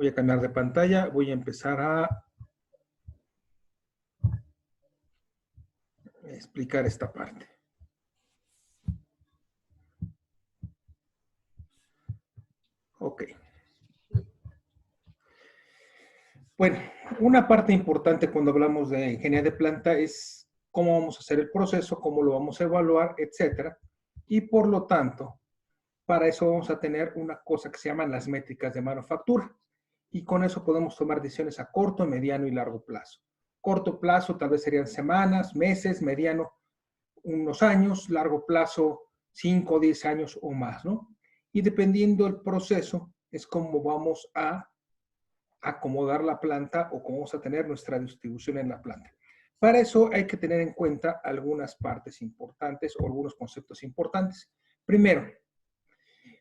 Voy a cambiar de pantalla, voy a empezar a explicar esta parte. Ok. Bueno, una parte importante cuando hablamos de ingeniería de planta es cómo vamos a hacer el proceso, cómo lo vamos a evaluar, etcétera. Y por lo tanto, para eso vamos a tener una cosa que se llaman las métricas de manufactura. Y con eso podemos tomar decisiones a corto, mediano y largo plazo. Corto plazo tal vez serían semanas, meses, mediano unos años, largo plazo 5 o 10 años o más, ¿no? Y dependiendo del proceso es como vamos a acomodar la planta o cómo vamos a tener nuestra distribución en la planta. Para eso hay que tener en cuenta algunas partes importantes o algunos conceptos importantes. Primero,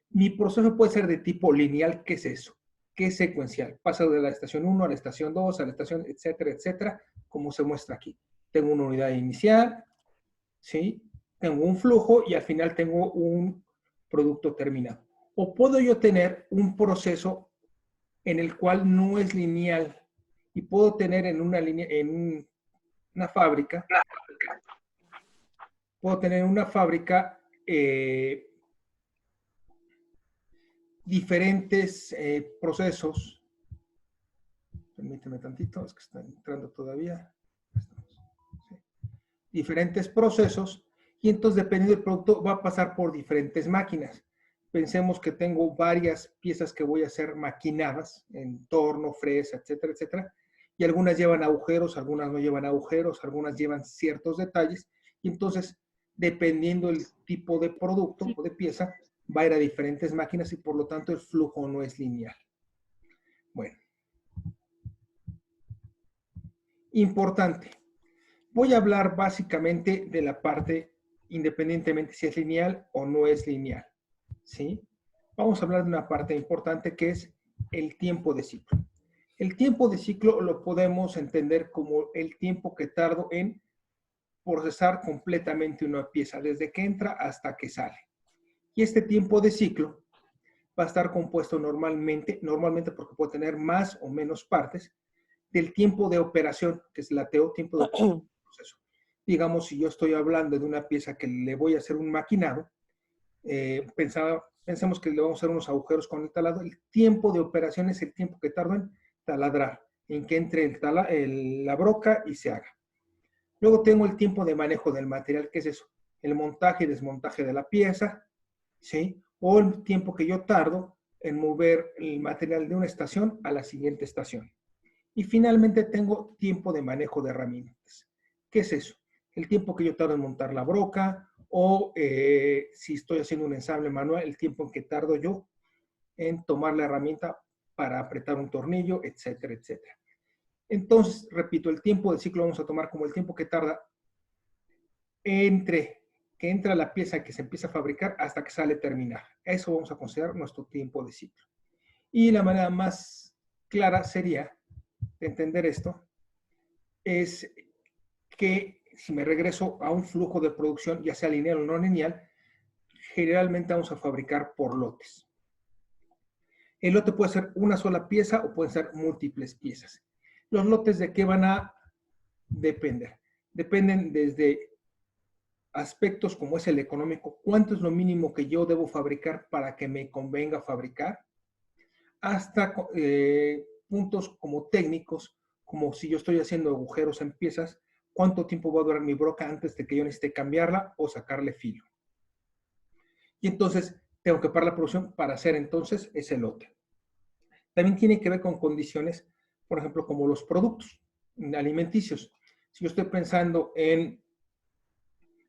mi proceso puede ser de tipo lineal. ¿Qué es eso? ¿Qué es secuencial? Paso de la estación 1 a la estación 2, a la estación, etcétera, etcétera, como se muestra aquí. Tengo una unidad inicial, ¿sí? Tengo un flujo y al final tengo un producto terminado. O puedo yo tener un proceso en el cual no es lineal y puedo tener en una línea, en una fábrica, puedo tener una fábrica diferentes procesos. Permíteme tantito, es que está entrando todavía. Sí. Diferentes procesos y entonces dependiendo del producto va a pasar por diferentes máquinas. Pensemos que tengo varias piezas que voy a hacer maquinadas en torno, fresa, etcétera, etcétera. Y algunas llevan agujeros, algunas no llevan agujeros, algunas llevan ciertos detalles. Y entonces, dependiendo del tipo de producto o de pieza, va a ir a diferentes máquinas y por lo tanto el flujo no es lineal. Bueno. Importante. Voy a hablar básicamente de la parte independientemente si es lineal o no es lineal. ¿Sí? Vamos a hablar de una parte importante que es el tiempo de ciclo. El tiempo de ciclo lo podemos entender como el tiempo que tardo en procesar completamente una pieza, desde que entra hasta que sale. Y este tiempo de ciclo va a estar compuesto normalmente porque puede tener más o menos partes, del tiempo de operación, que es la TO, tiempo de operación del proceso. Digamos, si yo estoy hablando de una pieza que le voy a hacer un maquinado, pensemos que le vamos a hacer unos agujeros con el taladro, el tiempo de operación es el tiempo que tarda en taladrar, en que entre la broca y se haga. Luego tengo el tiempo de manejo del material, ¿qué es eso? El montaje y desmontaje de la pieza, ¿sí? O el tiempo que yo tardo en mover el material de una estación a la siguiente estación. Y finalmente tengo tiempo de manejo de herramientas. ¿Qué es eso? El tiempo que yo tardo en montar la broca o si estoy haciendo un ensamble manual, el tiempo en que tardo yo en tomar la herramienta para apretar un tornillo, etcétera, etcétera. Entonces, repito, el tiempo de ciclo vamos a tomar como el tiempo que tarda entre que entra la pieza que se empieza a fabricar hasta que sale terminada. Eso vamos a considerar nuestro tiempo de ciclo. Y la manera más clara sería de entender esto es que si me regreso a un flujo de producción, ya sea lineal o no lineal, generalmente vamos a fabricar por lotes. El lote puede ser una sola pieza o pueden ser múltiples piezas. Los lotes de qué van a depender. Dependen desde aspectos como es el económico, cuánto es lo mínimo que yo debo fabricar para que me convenga fabricar, hasta puntos como técnicos, como si yo estoy haciendo agujeros en piezas, cuánto tiempo va a durar mi broca antes de que yo necesite cambiarla o sacarle filo. Y entonces tengo que parar la producción para hacer entonces ese lote. También tiene que ver con condiciones, por ejemplo, como los productos alimenticios. Si yo estoy pensando en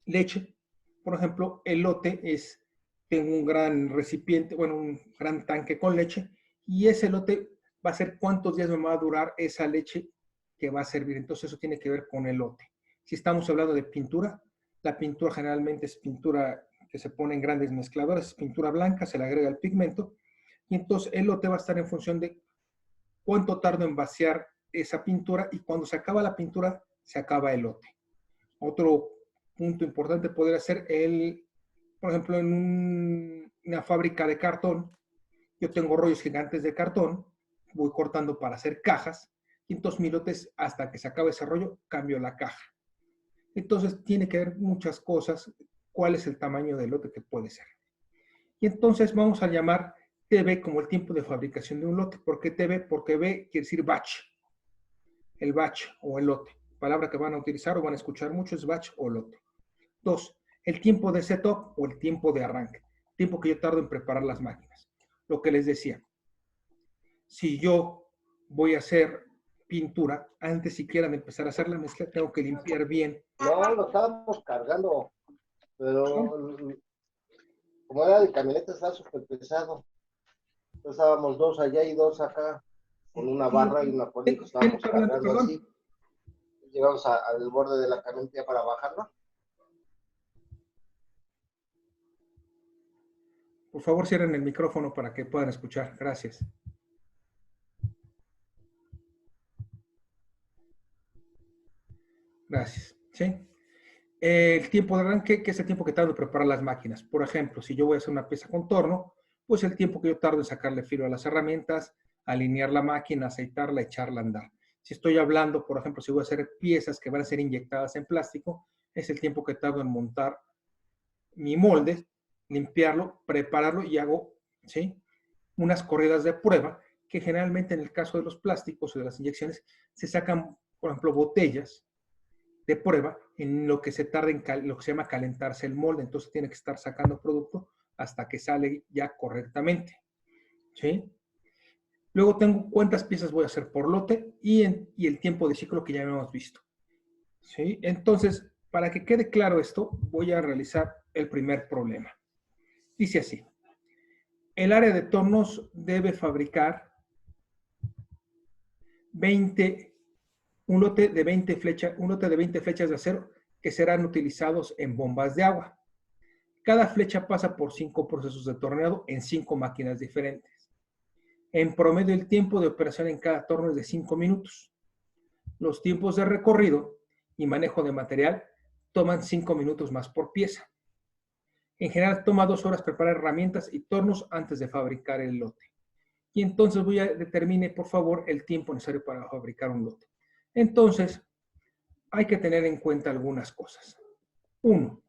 leche, por ejemplo, el lote es, tengo un gran recipiente, bueno, un gran tanque con leche, y ese lote va a ser cuántos días me va a durar esa leche que va a servir. Entonces eso tiene que ver con el lote. Si estamos hablando de pintura, la pintura generalmente es pintura que se pone en grandes mezcladoras, es pintura blanca, se le agrega el pigmento, y entonces el lote va a estar en función de cuánto tardo en vaciar esa pintura, y cuando se acaba la pintura, se acaba el lote. Otro punto importante podría ser por ejemplo, en una fábrica de cartón, yo tengo rollos gigantes de cartón, voy cortando para hacer cajas, y entonces mi lote hasta que se acabe ese rollo, cambio la caja. Entonces tiene que ver muchas cosas, cuál es el tamaño del lote que puede ser. Y entonces vamos a llamar TB como el tiempo de fabricación de un lote. ¿Por qué TB? Porque B quiere decir batch. El batch o el lote. Palabra que van a utilizar o van a escuchar mucho es batch o lote. 2. El tiempo de setup o el tiempo de arranque. Tiempo que yo tardo en preparar las máquinas. Lo que les decía. Si yo voy a hacer pintura, antes siquiera de empezar a hacer la mezcla, tengo que limpiar bien. No, lo estábamos cargando, pero como era de camioneta, estaba súper pesado. Entonces estábamos 2 allá y 2 acá, con una barra y una polita, estábamos cargando así. Llegamos al borde de la camioneta para bajarla. Por favor, cierren el micrófono para que puedan escuchar. Gracias. Gracias. ¿Sí? El tiempo de arranque, que es el tiempo que tardo en preparar las máquinas. Por ejemplo, si yo voy a hacer una pieza con torno, pues el tiempo que yo tardo en sacarle filo a las herramientas, alinear la máquina, aceitarla, echarla a andar. Si estoy hablando, por ejemplo, si voy a hacer piezas que van a ser inyectadas en plástico, es el tiempo que tardo en montar mi molde, limpiarlo, prepararlo y hago, ¿sí?, unas corridas de prueba que generalmente en el caso de los plásticos o de las inyecciones se sacan, por ejemplo, botellas de prueba en lo que se tarda en lo que se llama calentarse el molde. Entonces tiene que estar sacando producto hasta que sale ya correctamente. ¿Sí? Luego tengo cuántas piezas voy a hacer por lote y el tiempo de ciclo que ya hemos visto. ¿Sí? Entonces, para que quede claro esto, voy a realizar el primer problema. Dice así. El área de tornos debe fabricar un lote de 20 flechas de acero que serán utilizados en bombas de agua. Cada flecha pasa por 5 procesos de torneado en 5 máquinas diferentes. En promedio, el tiempo de operación en cada torno es de 5 minutos. Los tiempos de recorrido y manejo de material toman 5 minutos más por pieza. En general, toma 2 horas preparar herramientas y tornos antes de fabricar el lote. Y entonces determine, por favor, el tiempo necesario para fabricar un lote. Entonces, hay que tener en cuenta algunas cosas. 1.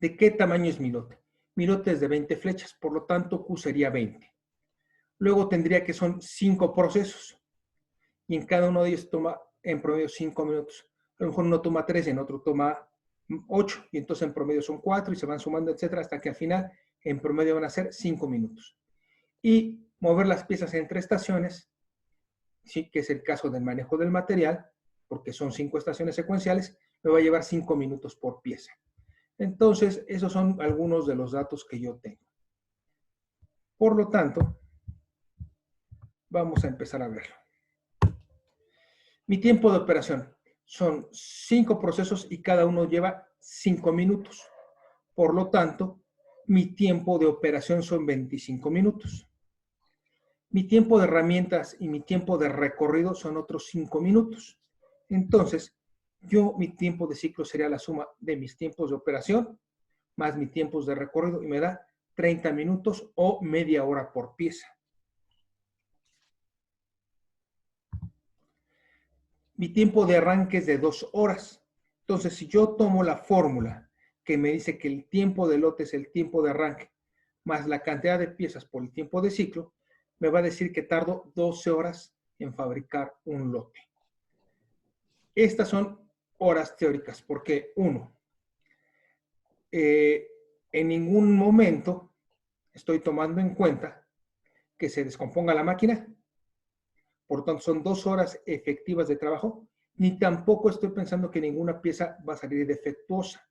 ¿De qué tamaño es mi lote? Mi lote es de 20 flechas, por lo tanto, Q sería 20. Luego tendría que son 5 procesos. Y en cada uno de ellos toma en promedio 5 minutos. A lo mejor uno toma 3, en otro toma 8, y entonces en promedio son 4 y se van sumando, etcétera, hasta que al final en promedio van a ser 5 minutos. Y mover las piezas entre estaciones, ¿sí?, que es el caso del manejo del material, porque son 5 estaciones secuenciales, me va a llevar 5 minutos por pieza. Entonces, esos son algunos de los datos que yo tengo. Por lo tanto, vamos a empezar a verlo. Mi tiempo de operación son 5 procesos y cada uno lleva 5 minutos. Por lo tanto, mi tiempo de operación son 25 minutos. Mi tiempo de herramientas y mi tiempo de recorrido son otros 5 minutos. Entonces, mi tiempo de ciclo sería la suma de mis tiempos de operación más mis tiempos de recorrido y me da 30 minutos o media hora por pieza. Mi tiempo de arranque es de 2 horas. Entonces, si yo tomo la fórmula que me dice que el tiempo de lote es el tiempo de arranque más la cantidad de piezas por el tiempo de ciclo, me va a decir que tardo 12 horas en fabricar un lote. Estas son horas teóricas, porque 1, en ningún momento estoy tomando en cuenta que se descomponga la máquina. Por lo tanto, son 2 horas efectivas de trabajo, ni tampoco estoy pensando que ninguna pieza va a salir defectuosa.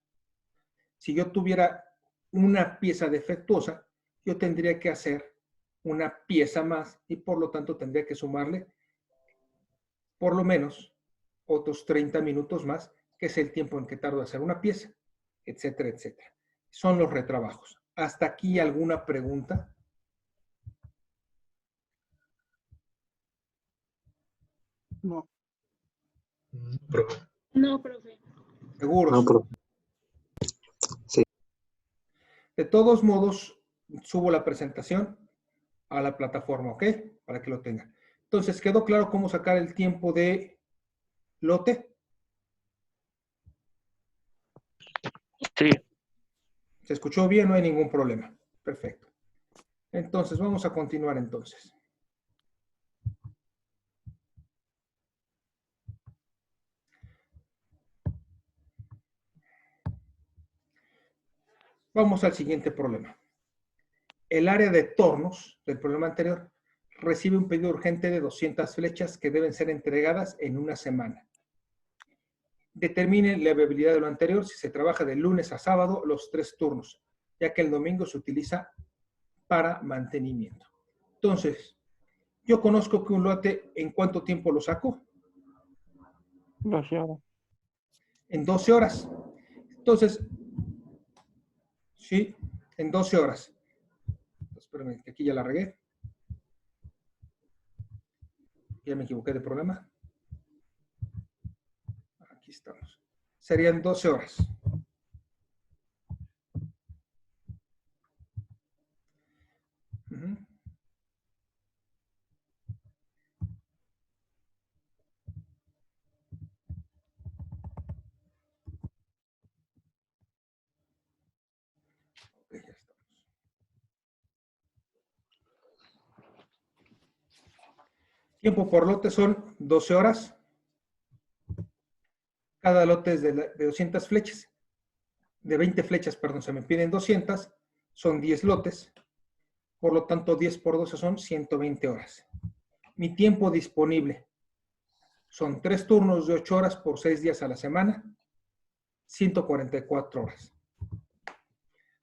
Si yo tuviera una pieza defectuosa, yo tendría que hacer una pieza más y por lo tanto tendría que sumarle por lo menos otros 30 minutos más, que es el tiempo en que tardo en hacer una pieza, etcétera, etcétera. Son los retrabajos. ¿Hasta aquí alguna pregunta? No. Profe. No, profe. ¿Seguros? No, profe. Sí. De todos modos, subo la presentación a la plataforma, ¿ok? Para que lo tengan. Entonces, ¿quedó claro cómo sacar el tiempo de lote? Sí. ¿Se escuchó bien? No hay ningún problema. Perfecto. Entonces, vamos a continuar entonces. Vamos al siguiente problema. El área de tornos del problema anterior recibe un pedido urgente de 200 flechas que deben ser entregadas en una semana. Determine la viabilidad de lo anterior si se trabaja de lunes a sábado los 3 turnos, ya que el domingo se utiliza para mantenimiento. Entonces, yo conozco que un lote, ¿en cuánto tiempo lo saco? 12 horas. En 12 horas. Entonces, sí, en 12 horas. Espérame, que aquí ya la regué. Ya me equivoqué de programa. Aquí estamos. Serían 12 horas. Ok, ya estamos. Tiempo por lote son 12 horas. Cada lote es de 200 flechas. De 20 flechas, perdón, se me piden 200. Son 10 lotes. Por lo tanto, 10 por 12 son 120 horas. Mi tiempo disponible son 3 turnos de 8 horas por 6 días a la semana, 144 horas.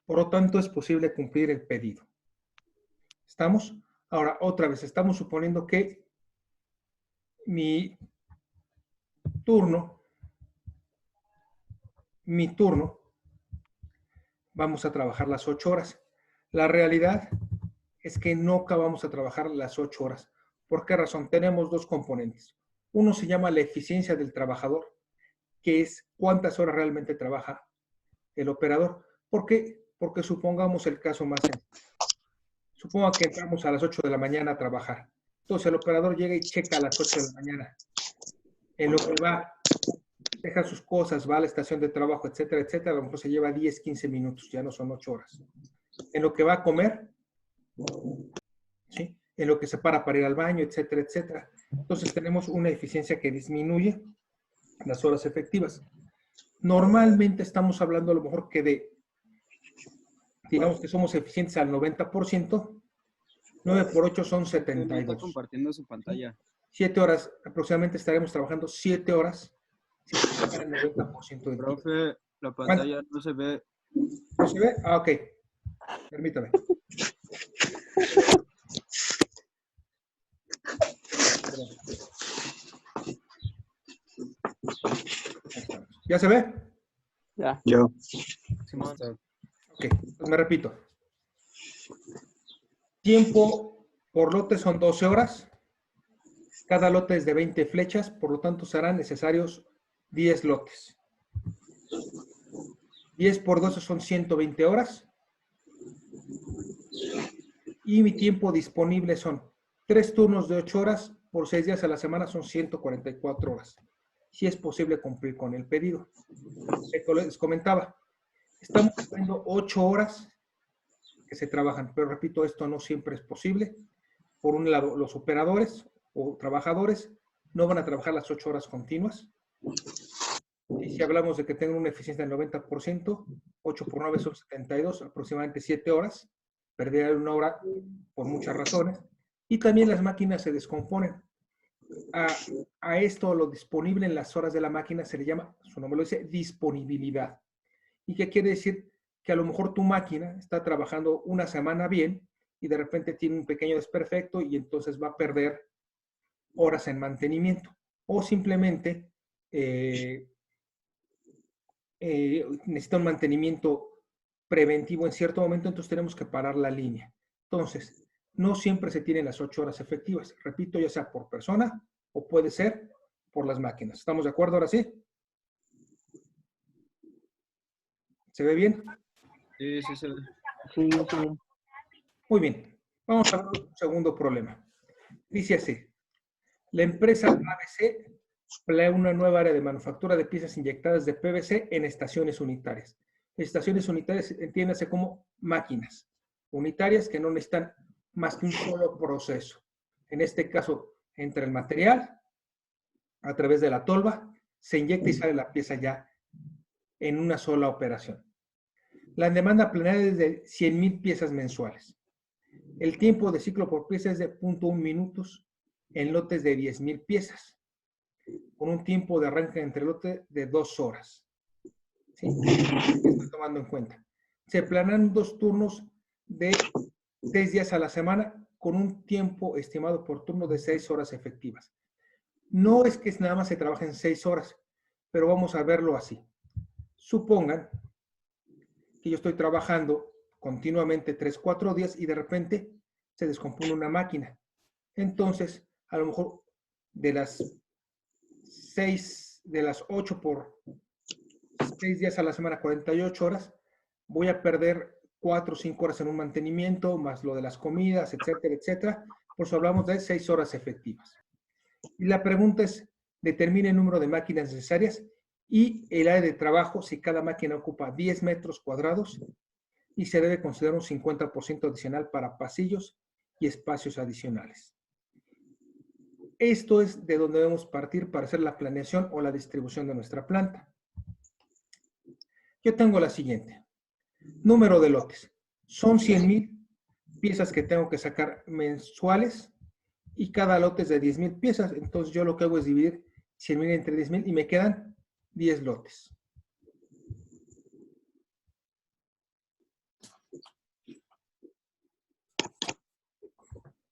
Por lo tanto, es posible cumplir el pedido. ¿Estamos? Ahora, otra vez, estamos suponiendo que mi turno, vamos a trabajar las 8 horas. La realidad es que no acabamos a trabajar las 8 horas. ¿Por qué razón? Tenemos dos componentes. Uno se llama la eficiencia del trabajador, que es cuántas horas realmente trabaja el operador. ¿Por qué? Porque supongamos el caso más sencillo. Suponga que entramos a las 8 de la mañana a trabajar. Entonces el operador llega y checa a las 8 de la mañana. En lo que va, deja sus cosas, va a la estación de trabajo, etcétera, etcétera, a lo mejor se lleva 10, 15 minutos, ya no son 8 horas. En lo que va a comer, ¿sí? En lo que se para ir al baño, etcétera, etcétera. Entonces tenemos una eficiencia que disminuye las horas efectivas. Normalmente estamos hablando a lo mejor que digamos que somos eficientes al 90%, 9 por 8 son 72. Está compartiendo su pantalla. 7 horas, aproximadamente estaremos trabajando 7 horas si se trabaja el 90% del tiempo. Profe, la pantalla no se ve. ¿No se ve? Ah, ok. Permítame. ¿Ya se ve? Ya. Yo. Ok, pues me repito. Tiempo por lote son 12 horas. Cada lote es de 20 flechas, por lo tanto serán necesarios 10 lotes. 10 por 12 son 120 horas. Y mi tiempo disponible son 3 turnos de 8 horas por 6 días a la semana, son 144 horas. Si es posible cumplir con el pedido. Les comentaba, estamos poniendo 8 horas que se trabajan, pero repito, esto no siempre es posible. Por un lado, los operadores o trabajadores no van a trabajar las 8 horas continuas. Y si hablamos de que tengan una eficiencia del 90%, 8 por 9 son 72, aproximadamente 7 horas. Perder una hora por muchas razones. Y también las máquinas se descomponen. A esto, lo disponible en las horas de la máquina, se le llama, su nombre lo dice, disponibilidad. ¿Y qué quiere decir? Que a lo mejor tu máquina está trabajando una semana bien y de repente tiene un pequeño desperfecto y entonces va a perder horas en mantenimiento. O simplemente necesita un mantenimiento preventivo en cierto momento, entonces tenemos que parar la línea. Entonces, no siempre se tienen las 8 horas efectivas. Repito, ya sea por persona o puede ser por las máquinas. ¿Estamos de acuerdo ahora sí? ¿Se ve bien? Sí, sí se ve. Sí, sí. Muy bien. Vamos a ver un segundo problema. Dice así. La empresa ABC planea una nueva área de manufactura de piezas inyectadas de PVC en estaciones unitarias. Estaciones unitarias, entiéndase como máquinas unitarias que no necesitan más que un solo proceso. En este caso, entra el material a través de la tolva, se inyecta y sale la pieza ya en una sola operación. La demanda planeada es de 100,000 piezas mensuales. El tiempo de ciclo por pieza es de 0.1 minutos en lotes de 10,000 piezas, con un tiempo de arranque entre lote de 2 horas. ¿Sí? Estoy tomando en cuenta. Se planean 2 turnos de 6 días a la semana, con un tiempo estimado por turno de 6 horas efectivas. No es que nada más se trabajen 6 horas, pero vamos a verlo así. Supongan que yo estoy trabajando continuamente 3, 4 días y de repente se descompone una máquina. Entonces, a lo mejor de las 8 por 6 días a la semana, 48 horas, voy a perder 4 o 5 horas en un mantenimiento, más lo de las comidas, etcétera, etcétera. Por eso hablamos de 6 horas efectivas. Y la pregunta es, determine el número de máquinas necesarias y el área de trabajo si cada máquina ocupa 10 metros cuadrados y se debe considerar un 50% adicional para pasillos y espacios adicionales. Esto es de donde debemos partir para hacer la planeación o la distribución de nuestra planta. Yo tengo la siguiente. Número de lotes. Son 100,000 piezas que tengo que sacar mensuales y cada lote es de 10,000 piezas. Entonces yo lo que hago es dividir 100,000 entre 10,000 y me quedan 10 lotes.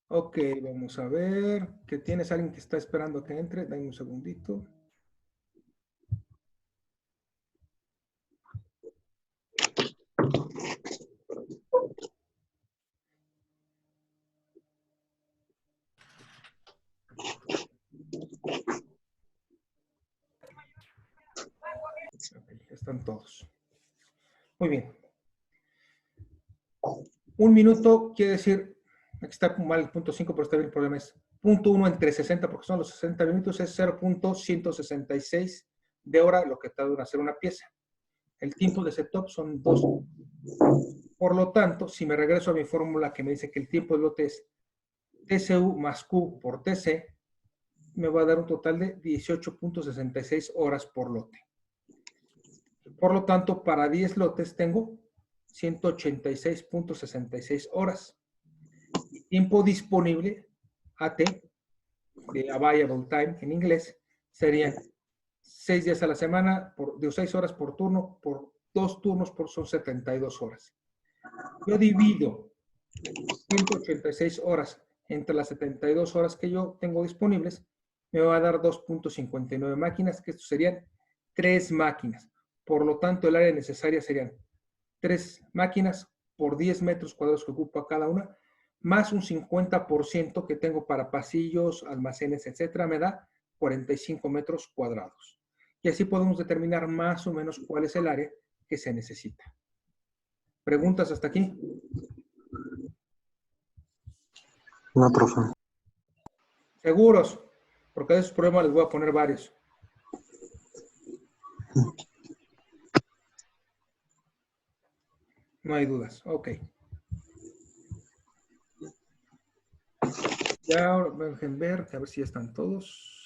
Ok, vamos a ver. ¿Qué tienes? ¿Alguien que está esperando a que entre? Dame un segundito. Okay, están todos. Muy bien. 1 minuto quiere decir, aquí está mal el punto 5, pero está bien, el problema es punto 1 entre 60, porque son los 60 minutos, es 0.166 de hora lo que tarda en hacer una pieza. El tiempo de setup son 2. Por lo tanto, si me regreso a mi fórmula que me dice que el tiempo del lote es TCU más Q por TC, me va a dar un total de 18.66 horas por lote. Por lo tanto, para 10 lotes tengo 186.66 horas. Tiempo disponible, AT, de Available Time en inglés, serían 6 días a la semana, de 6 horas por turno, por 2 turnos son 72 horas. Yo divido 186 horas entre las 72 horas que yo tengo disponibles, me va a dar 2.59 máquinas, que esto serían 3 máquinas. Por lo tanto, el área necesaria serían 3 máquinas por 10 metros cuadrados que ocupa cada una, más un 50% que tengo para pasillos, almacenes, etcétera, me da 45 metros cuadrados. Y así podemos determinar más o menos cuál es el área que se necesita. ¿Preguntas hasta aquí? No, profe. ¿Seguros? Porque de esos problemas les voy a poner varios. No hay dudas. Ok. Ya dejen ver, a ver si ya están todos.